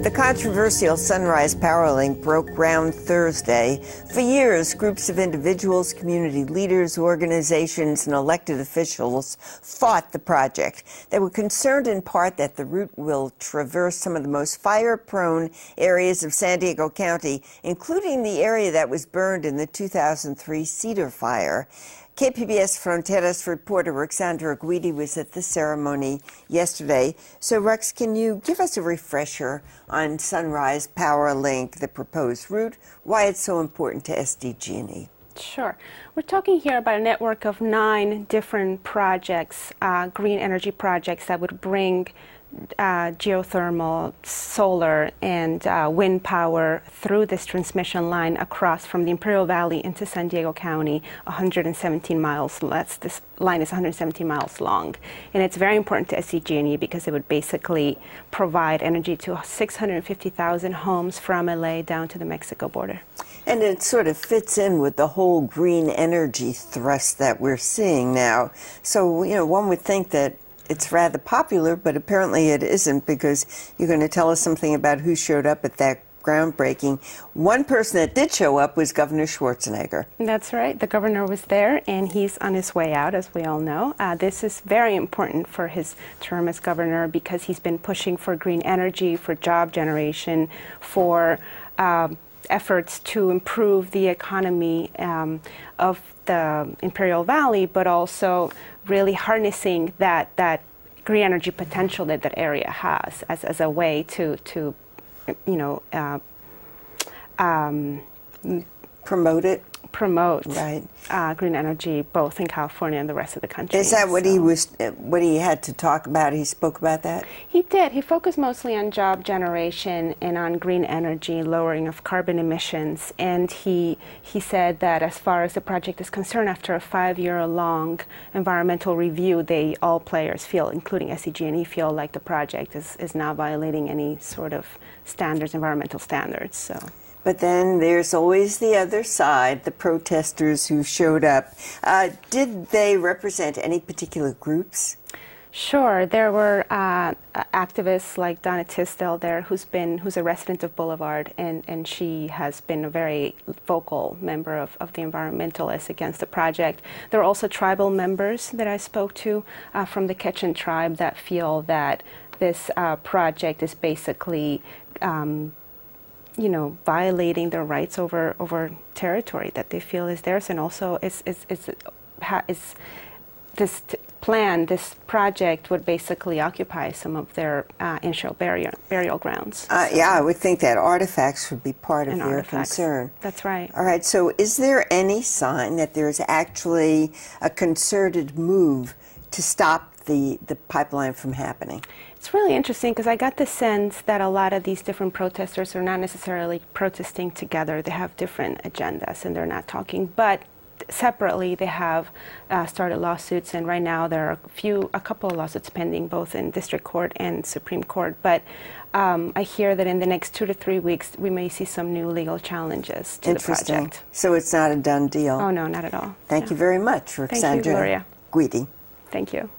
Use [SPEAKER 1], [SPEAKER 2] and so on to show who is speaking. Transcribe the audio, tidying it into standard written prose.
[SPEAKER 1] The controversial Sunrise Powerlink broke ground Thursday. For years, groups of individuals, community leaders, organizations, and elected officials fought the project. They were concerned in part that the route will traverse some of the most fire-prone areas of San Diego County, including the area that was burned in the 2003 Cedar Fire. KPBS Fronteras reporter Ruxandra Guidi was at the ceremony yesterday. So, Rux, can you give us a refresher on Sunrise Powerlink, the proposed route, why it's so important to SDG&E?
[SPEAKER 2] Sure. We're talking here about a network of 9 different projects, green energy projects that would bring geothermal, solar, and wind power through this transmission line across from the Imperial Valley into San Diego County, 117 miles. This line is 117 miles long. And it's very important to SDG&E because it would basically provide energy to 650,000 homes from LA down to the Mexico border.
[SPEAKER 1] And it sort of fits in with the whole green energy thrust that we're seeing now. So, one would think that it's rather popular, but apparently it isn't, because you're going to tell us something about who showed up at that groundbreaking. One person that did show up was Governor Schwarzenegger.
[SPEAKER 2] That's right. The governor was there, and he's on his way out, as we all know. This is very important for his term as governor because he's been pushing for green energy, for job generation, for efforts to improve the economy of the Imperial Valley, but also really harnessing that green energy potential that that area has as a way to promote
[SPEAKER 1] right.
[SPEAKER 2] Green energy both in California and the rest of the country.
[SPEAKER 1] Is that what he had to talk about? He spoke about that?
[SPEAKER 2] He did. He focused mostly on job generation and on green energy, lowering of carbon emissions. And he said that as far as the project is concerned, after a 5-year-long environmental review, all players feel, including SDG&E, feel like the project is not violating any sort of standards, environmental standards. So.
[SPEAKER 1] But then there's always the other side, the protesters who showed up. Did they represent any particular groups?
[SPEAKER 2] Sure. There were activists like Donna Tisdale there, who's a resident of Boulevard, and she has been a very vocal member of the environmentalists against the project. There are also tribal members that I spoke to from the Quechan tribe that feel that this project is basically violating their rights over territory that they feel is theirs, and also this project would basically occupy some of their ancient burial grounds.
[SPEAKER 1] Yeah, I would think that artifacts would be part of their concern.
[SPEAKER 2] That's right.
[SPEAKER 1] All right, so is there any sign that there's actually a concerted move to stop the pipeline from happening?
[SPEAKER 2] It's really interesting because I got the sense that a lot of these different protesters are not necessarily protesting together. They have different agendas and they're not talking, but separately they have started lawsuits, and right now there are a couple of lawsuits pending both in district court and Supreme Court. But I hear that in the next 2 to 3 weeks we may see some new legal challenges to the project.
[SPEAKER 1] So it's not a done deal?
[SPEAKER 2] Oh no, not at all.
[SPEAKER 1] Thank you very much, Ruxandra.
[SPEAKER 2] Thank you, Gloria.
[SPEAKER 1] Guidi.
[SPEAKER 2] Thank you.